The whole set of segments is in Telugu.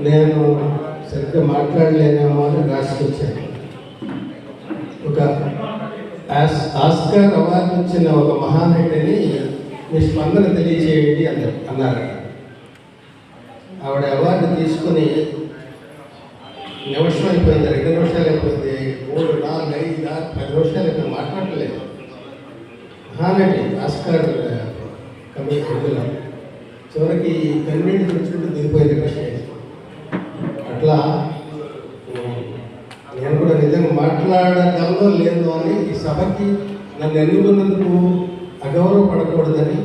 నేను సరిగ్గా మాట్లాడలేనేమో అని రాసుకొచ్చాను. ఒక ఆస్కార్ అవార్డు ఇచ్చిన ఒక మహానటిని మీ స్పందన తెలియచేయండి అన్నారు. ఆవిడ అవార్డు తీసుకుని నిమిషం అయిపోయింది, 2 నిమిషాలు అయిపోయింది, 3, 4, 5, 6, 10 నిమిషాలు అయిపోయింది, మాట్లాడలేదు. మహానటి ఆస్కార్ కమిటీలో చివరికి కన్నీళ్ళు తెచ్చుకుంటూ దిగిపోయింది విషయం. అట్లా నేను కూడా నిజంగా మాట్లాడగలదో లేదో అని ఈ సభకి నన్ను ఎన్నుకున్నందుకు అగౌరవపడకూడదని,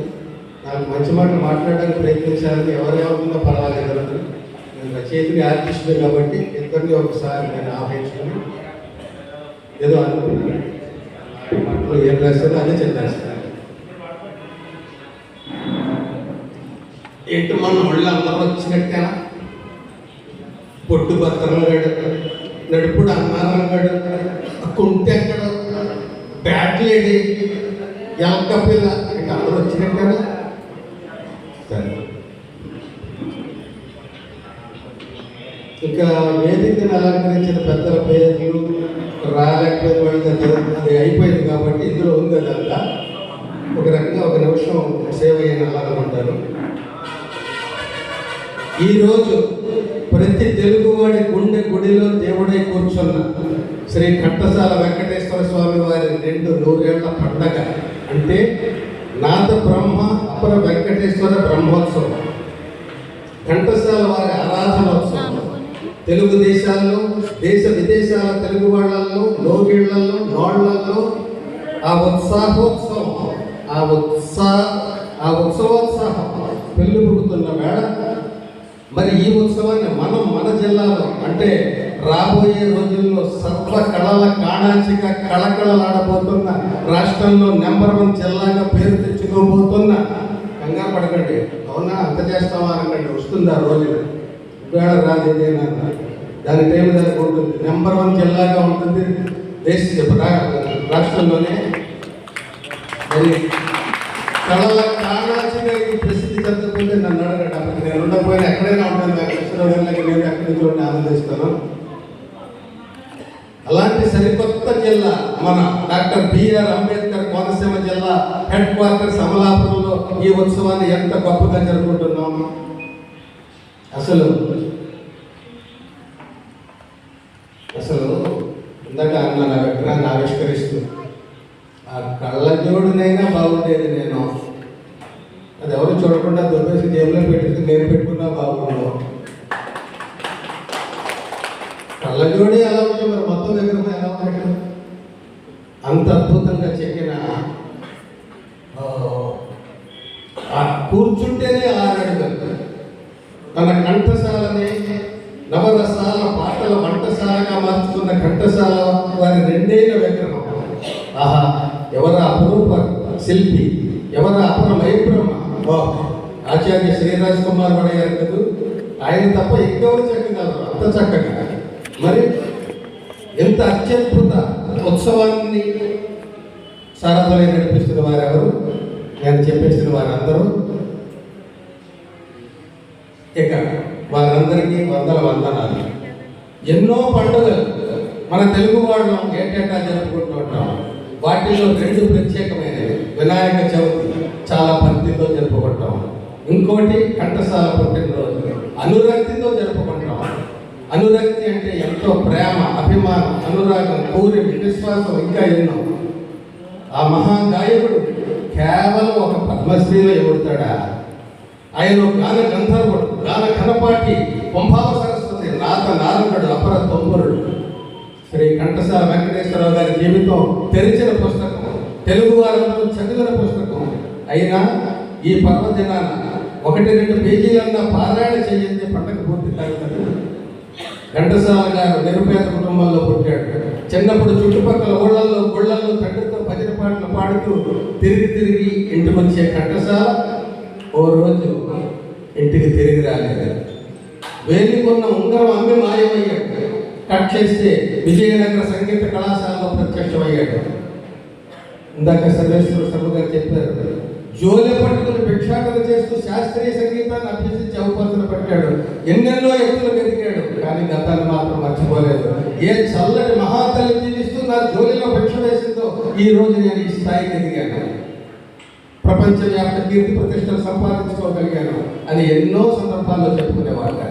నాకు మంచి మాటలు మాట్లాడడానికి ప్రయత్నించాలని ఎవరేమవుతుందో పర్వాలేదని, నేను రచయితని ఆర్టిస్టులు కాబట్టి ఇద్దరిని ఒకసారి నేను ఆహ్వానించుకొని ఏదో అనుకుంటున్నాను. మాటలు ఏం రాస్తానో అదే చెప్పేస్తాను. ఏంటి మన ఒళ్ళు అందరూ వచ్చినట్టేనా? పొట్టు భద్రంగాడు, నడుపుడు అన్నారంగాడు, కుంటే అక్కడ బ్యాట్లేడి, ఎలక పిల్ల, ఇంకా అందరూ వచ్చినట్టేనా? సరే, ఇంకా వేదికను అలంకరించిన పెద్దల పేర్లు రాలేకపోయిన వాళ్ళకి అది అయిపోయింది కాబట్టి ఇందులో ఉంది అదంతా. ఒక రకంగా 1 నిమిషం సేవ అయిన అలాగమంటారు. ఈరోజు ప్రతి తెలుగువాడి గుండె గుడిలో దేవుడై కూర్చున్న శ్రీ ఘంటసాల వెంకటేశ్వర స్వామి వారి 2 నూరేళ్ల పండగ అంటే నాద బ్రహ్మ అపర వెంకటేశ్వర బ్రహ్మోత్సవం, ఘంటసాల వారి ఆరాధనోత్సవం. తెలుగు దేశాల్లో, దేశ విదేశాల తెలుగు వాళ్ళల్లో, లోగిళ్లలో, నోళ్లలో ఆ ఉత్సాహోత్సవం, ఆ ఉత్సవోత్సాహం పెళ్ళిపుకుతున్న వేళ మరి ఈ ఉత్సవాన్ని మనం మన జిల్లాలో అంటే రాబోయే రోజుల్లో సర్వ కళల కాణాచిగా కళకళలాడబోతున్న, రాష్ట్రంలో నెంబర్ 1 జిల్లాగా పేరు తెచ్చుకోబోతున్న, కంగారు పడకండి, అవునా అంత చేస్తామా అనకండి, వస్తుంది ఆ రోజు. వేళ రాదేదేనన్న దాని టైం దానికి ఉంటుంది. నెంబర్ 1 జిల్లాగా ఉంటుంది రాష్ట్రంలోనే. మరి కళల కాణాచిగా ఈ ప్రసిద్ధి చెందకపోతే నన్ను అడగండి, అప్పటికి నేను ఉండకపోయినా ఎక్కడైనా ఉంటాను. వెంకటేశ్వరరావుకి నేను ఎక్కడి నుంచి ఉండి ఆనందిస్తాను. అలాంటి సరికొత్త జిల్లా మన డాక్టర్ బిఆర్ అంబేద్కర్ కోనసీమ జిల్లా హెడ్ క్వార్టర్స్ అమలాపురంలో ఈ ఉత్సవాన్ని ఎంత గొప్పగా జరుపుకుంటున్నాము. అసలు ఇందాక నా విగ్రహాన్ని ఆవిష్కరిస్తూ ఆ కళ్ళజోడునైనా బాగుండేది, నేను అది ఎవరు చూడకుండా దొబ్బేసి జేబులో పెట్టి నేను పెట్టుకున్నా బాగుండు. కళ్ళజోడి ఎలా ఉంటే మరి మొత్తం విగ్రహం ఎలా ఉంటుంది? అంత అద్భుతంగా చెక్కిన కూర్చుంటేనే 6 అడుగులు తన కంఠశాలని నవరసాల పాటల వంటశాలగా మార్చుకున్న ఘంటసాల వారి 2ఏళ్ల విగ్రహం. ఆహా, ఎవరు అపురూప శిల్పి, ఎవరు అపర మైబ్రహ్మ, ఆచార్య శ్రీరాజ్ కుమార్ వడ గారు కదా, ఆయన తప్ప ఇంకెవరు చెక్కగలరు అంత చక్కగా. మరి ఎంత అత్యద్భుత ఉత్సవాన్ని సారథులై నడిపిస్తున్న వారెవరు? నేను చెప్పేసిన వారందరూ. ఇక వారందరికీ వందనాలు. ఎన్నో పండుగలు మన తెలుగు వాళ్ళం ఏటేటా జరుపుకుంటూ ఉంటాం. వాటిలో 2 ప్రత్యేకమైనవి. వినాయక చవితి చాలా భక్తితో జరుపుకుంటాం, ఇంకోటి ఘంటసాల పుట్టినరోజు అనురక్తితో జరుపుకుంటాం. అనురక్తి అంటే ఎంతో ప్రేమ, అభిమానం, అనురాగం, పూర్యం, విశ్వాసం, ఇంకా ఎన్నో. ఆ మహాగాయకుడు కేవలం ఒక పద్మశ్రీలో ఎవడతాడా? ఆయన గాన గంధర్వుడు, గాన ఘనపాటి, కుంభావ సరస్వతి, నాథ నారదుడు, అపర తొంబరుడు. శ్రీ ఘంటసాల వెంకటేశ్వరరావు గారి జీవితం తెరిచిన పుస్తకం, తెలుగు వారందరూ చదివిన పుస్తకం. అయినా ఈ పర్వదినాన 1-2 పేజీలన్నా పారాయణ చేయండి, పండగ పూర్తి కాదు. ఘంటసాల గారు నిరుపేద కుటుంబంలో పుట్టాడు. చిన్నప్పుడు చుట్టుపక్కల ఊళ్ళల్లో గుళ్ళల్లో తండ్రితో భజన పాటలు పాడుతూ తిరిగి ఇంటికి వచ్చే ఘంటసాల ఓ రోజు ఇంటికి తిరిగి రాలేదు. వేలికున్న ఉంగరం అమ్మి మాయమయ్యాడు. కట్ చేస్తే విజయనగర సంగీత కళాశాలలో ప్రత్యక్షమయ్యాడు. ఇందాక సర్వేశ్వర శర్మ గారు చెప్పారు, జోలె పట్టుకుని భిక్షాటన చేస్తూ శాస్త్రీయ సంగీతాన్ని అభ్యసించి అవపాసన పట్టాడు. ఎన్నెన్నో ఎత్తులు ఎదిగాడు, కానీ గతాన్ని మాత్రం మర్చిపోలేదు. ఏ చల్లటి మహాతల్లి జీవిస్తూ నా జోలిలో భిక్ష వేసిందో ఈ రోజు నేను ఈ స్థాయికి ఎదిగాను, ప్రపంచవ్యాప్త కీర్తి ప్రతిష్టలు సంపాదించుకోగలిగాను అని ఎన్నో సందర్భాల్లో చెప్పుకునేవాడు.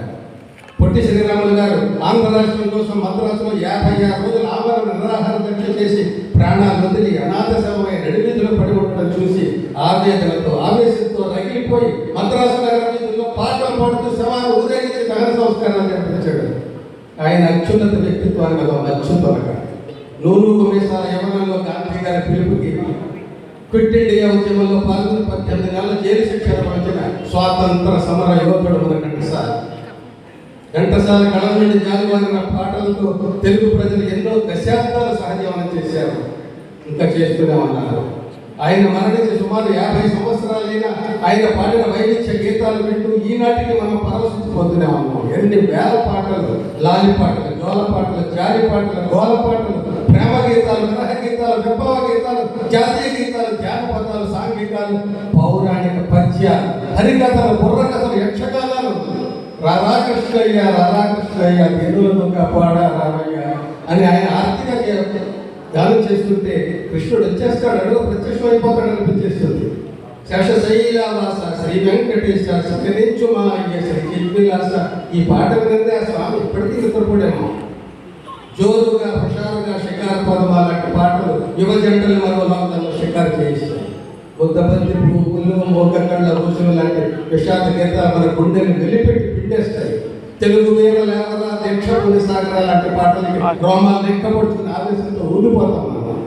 పొట్టి శ్రీరాములు గారు ఆంధ్ర రాష్ట్రం కోసం మద్రాసులో 56 రోజులు ఆమరణ నిరాహార దీక్ష చేసి ప్రాణాలు వదిలి అనాథ శవమై నడివీధిలో పడి ఉండడం చూసి ఆవేదనతో ఆవేశంతో రగిలిపోయి మద్రాసు నగర వీధుల్లో పాటలు పాడుతూ శవాన్ని ఊరేగించి దహన సంస్కారాలు జరిపించాడు. ఆయన అత్యున్నత వ్యక్తిత్వానికి ఒక అత్యున్నత నూనూగు మీసాల యవనంలో గాంధీ గారి పిలుపుకి క్విట్ ఇండియా ఉద్యమంలో పాల్గొని 18 నెలల జైలు శిక్ష అనుభవించిన స్వాతంత్ర సమర యువకుడు మన ఘంటసాల కళ నుండి జాలువారిన పాటలతో తెలుగు ప్రజలు ఎన్నో దశాబ్దాలు సహజీవనం చేశారు, ఇంకా చేస్తూనే ఉన్నారు. ఆయన మరణించి సుమారు 50 సంవత్సరాలైనా ఆయన పాడిన వైవిధ్య గీతాలు వింటూ ఈనాటికి మనం పరవశించిపోతూనే ఉన్నాం. ఎన్ని వేల పాటలు, లాలి పాటలు, జోల పాటలు, జారి పాటలు, గోల పాటలు, ప్రేమ గీతాలు, విరహ గీతాలు, విప్లవ గీతాలు, జాతీయ గీతాలు, జానపదాలు, సాంఘికాలు, పౌరాణిక పద్యాలు, హరికథలు, బుర్రకథలు, యక్షగానాలు, రాధాకృష్ణయ్య రాధాకృష్ణయ్య తెలుగులో కాపాడ రామయ్య అని ఆయన ఆర్థిక గానం చేస్తుంటే కృష్ణుడు వచ్చేస్తాడు, అడుగు ప్రత్యక్షం అయిపోతాడు అనిపించేస్తుంది. శేషశైలవాస శ్రీ వెంకటేశ శిఖరించు మా అయ్య శ్రీ చిద్విలాస ఈ పాట వినందే ఆ స్వామి ఇప్పటికీ నిద్రపోడేమో. జోరుగా హుషారుగా షికారు పదమా లాంటి పాటలు యువ జంటలు మరో లోకంలో షికారు చేయిస్తాయి. బుద్ధబంతి పువ్వులు, మోకళ్ళ ఊసులు లాంటి విషాద గీతాలు మన గుండెలు వెలిపెట్టి పిండేస్తాయి. తెలుగు వీర లేవరా దీక్ష సాగర లాంటి పాటలకి రోమాలు లెక్కపడుతున్న ఆవేశంతో ఊడిపోతాం మనం.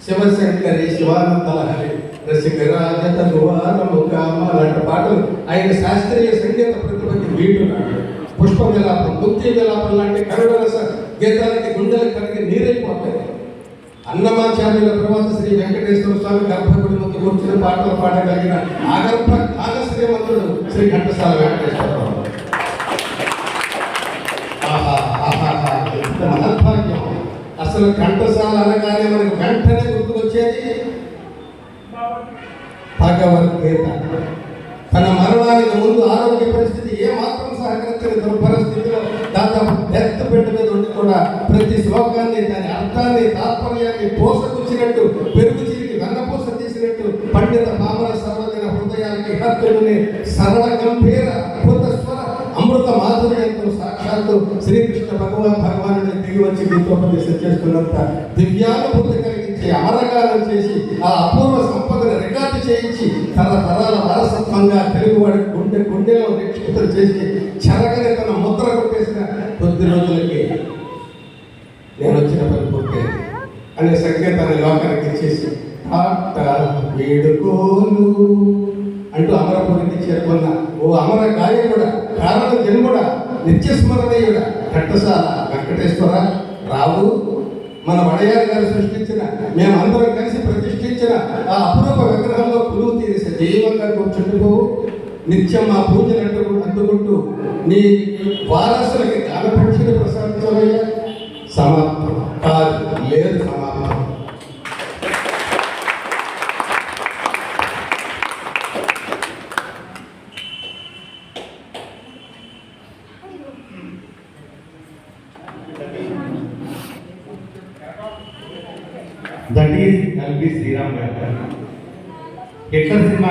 శివశంకరి శివానంద హరి రసికరాజత గువారము కామ లాంటి పాటలు ఆయన శాస్త్రీయ సంగీత ప్రతిభకి వీడున్నాడు. పుష్ప విలాపం, ముక్తి విలాపం లాంటి కరుణరస గీతాలకి గుండెలకు కలిగి నీరైపోతాయి. అన్నమాచార్యుల తర్వాత శ్రీ వెంకటేశ్వర స్వామి గర్భగుడి ముందు కూర్చుని పాటలు పాడగలిగిన ఆగర్భ గాన శ్రీమంతుడు శ్రీ ఘంటసాల వెంకటేశ్వరరావు. మహద్భాగ్యం. అసలు ఘంటసాల అనగానే మనకు వెంటనే గుర్తుకొచ్చేది భగవద్గీత. తన మరణానికి ముందు ఆరోగ్య పరిస్థితి ఏ మాత్రం సహకరించని దుర్పరిస్థితిలో దాదాపు డెత్ బెడ్ మీద ఉండి కూడా ప్రతి శ్లోకాన్ని, దాని అర్థాన్ని, తాత్పర్యాన్ని పోసగుచ్చినట్టు, పెరుగు చిరికి వెన్నపూస తీసినట్టు పండిత పామర సర్వజన హృదయానికి హత్తులని సరళ గంభీర అద్భుత స్వర అమృత మాధుర్యంతో సాక్షాత్తు శ్రీకృష్ణ భగవానుడి దిగి వచ్చి గీతోపదేశం చేస్తున్నంత దివ్యానుభూతి కలిగించి అమరగానం చేసి ఆ అపూర్వ సంపదను రికార్డు చేయించి తరతరాల వారసత్వంగా తెలుగువాడి గుండెలో నిక్షిప్తం చేసి చెరగని తన ముద్ర కొట్టేసిన కొద్ది రోజులకి నేను వచ్చిన పని పూర్తయింది అనే సంకేతాన్ని లోకానికి ఇచ్చేసి వేడుకోలు అంటూ అమరపురికి చేరుకున్న ఓ అమర గాయకుడా, కారణ జన్ముడా, నిత్యస్మరణీయుడా ఘంటసాల వెంకటేశ్వర రావు. మన వడయార్ గారు సృష్టించిన, మేమందరం కలిసి ప్రతిష్ఠించిన ఆ అపురూప విగ్రహంలో పులువు తీరి సజీవంగా కూర్చుండిపోవు. నిత్యం ఆ పూజలు అందుకుంటూ నీ వారసులకి గానపక్షులు ప్రసాదించవయ్యా. సమాప్తం కాదు, లేదు సమాప్తం. That is L.B. Sriram Garu. Hitler cinema